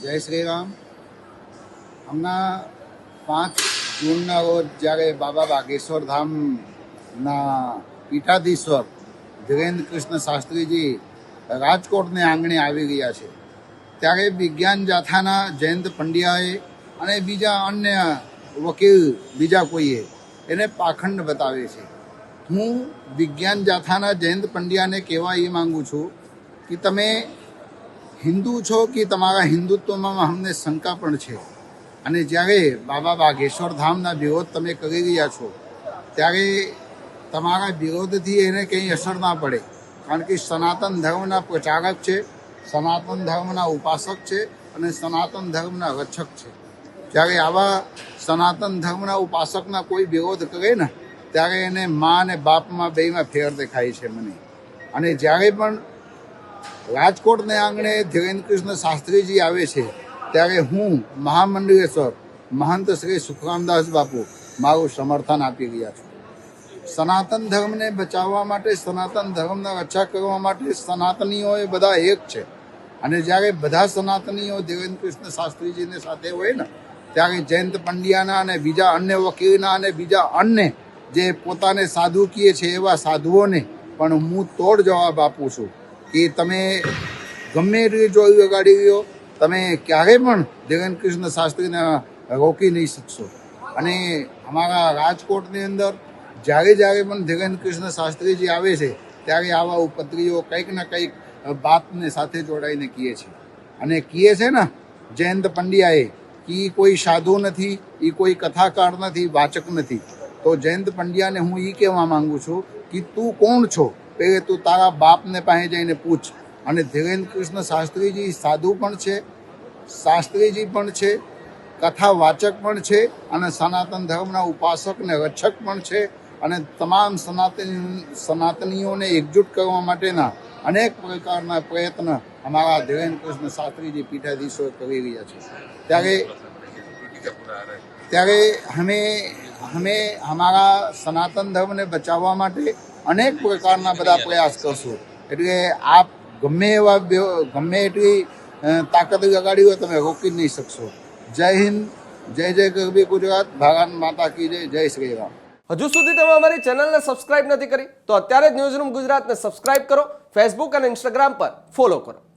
જય શ્રી રામ. હમણાં 5 જૂનના રોજ જ્યારે બાબા બાગેશ્વર ધામના પીઠાધીશ્વર ધીરેન્દ્ર કૃષ્ણ શાસ્ત્રીજી રાજકોટને આંગણે આવી રહ્યા છે, ત્યારે વિજ્ઞાન જાથાના જયંત પંડ્યાએ અને બીજા અન્ય વકીલ બીજા કોઈએ એને પાખંડ બતાવે છે. હું વિજ્ઞાન જાથાના જયંત પંડ્યાને કહેવા એ માગું છું કે તમે હિન્દુ છો કે તમારા હિન્દુત્વમાં અમને શંકા પણ છે, અને જ્યારે બાબા બાગેશ્વર ધામના વિરોધ તમે કરી રહ્યા છો ત્યારે તમારા વિરોધથી એને કંઈ અસર ના પડે, કારણ કે સનાતન ધર્મના પ્રચારક છે, સનાતન ધર્મના ઉપાસક છે અને સનાતન ધર્મના રક્ષક છે. જ્યારે આવા સનાતન ધર્મના ઉપાસકના કોઈ વિરોધ કરે ને ત્યારે એને મા અને બાપમાં બેમાં ફેર દેખાય છે મને. અને જ્યારે પણ રાજકોટને આંગણે ધીરેન્દ્ર કૃષ્ણ શાસ્ત્રીજી આવે છે ત્યારે હું મહામંડલેશ્વર મહંત શ્રી સુખરામદાસ બાપુ મારું સમર્થન આપી રહ્યા છું. સનાતન ધર્મને બચાવવા માટે, સનાતન ધર્મના રક્ષા કરવા માટે સનાતનીઓ એ બધા એક છે, અને જ્યારે બધા સનાતનીઓ ધીરેન્દ્ર કૃષ્ણ શાસ્ત્રીજીને સાથે હોય ને ત્યારે જયંત પંડ્યાના અને બીજા અન્ય વકીલના અને બીજા અન્ય જે પોતાને સાધુ કહે છે એવા સાધુઓને પણ હું તોડ જવાબ આપું છું કે તમે ગમે એટલી ચોરી વગાડી રહ્યો, તમે ક્યારેય પણ ધીરેન્દ્ર કૃષ્ણ શાસ્ત્રીને રોકી નહીં શકશો. અને અમારા રાજકોટની અંદર જ્યારે પણ ધીરેન્દ્ર કૃષ્ણ શાસ્ત્રીજી આવે છે ત્યારે આવા ઉપદ્રવીઓ કંઈક ને કંઈક બાતને સાથે જોડાઈને કહે છે. અને કહે છે ને જયંત પંડ્યાએ કે એ કોઈ સાધુ નથી, એ કોઈ કથાકાર નથી, વાચક નથી. તો જયંત પંડ્યાને હું એ કહેવા માંગુ છું કે તું કોણ છો, પહેલે તું તારા બાપને પાસે જઈને પૂછ. અને ધીરેન્દ્ર કૃષ્ણ શાસ્ત્રીજી સાધુ પણ છે, શાસ્ત્રીજી પણ છે, કથા વાચક પણ છે, અને સનાતન ધર્મના ઉપાસક ને રક્ષક પણ છે, અને તમામ સનાતનીઓને એકજૂટ કરવા માટેના અનેક પ્રકારના પ્રયત્ન અમારા ધીરેન્દ્ર કૃષ્ણ શાસ્ત્રીજી પીઠાધીશો કરી રહ્યા છે. ત્યારે અમે અમારા સનાતન ધર્મને બચાવવા માટે અનેક પ્રકારના બધા પ્રયાસ કરશું. એટલે આપ ગમે એટલી તાકાત લગાડી હોય તમે રોકી જ નહીં શકશો. જય હિન્દ, જય જય ગરવી ગુજરાત, ભારત માતા કી જય, જય શ્રી રામ. હજુ સુધી તમે અમારી ચેનલને સબસ્ક્રાઇબ નથી કરી તો અત્યારે જ ન્યૂઝરૂમ ગુજરાતને સબસ્ક્રાઇબ કરો, ફેસબુક અને ઇન્સ્ટાગ્રામ પર ફોલો કરો.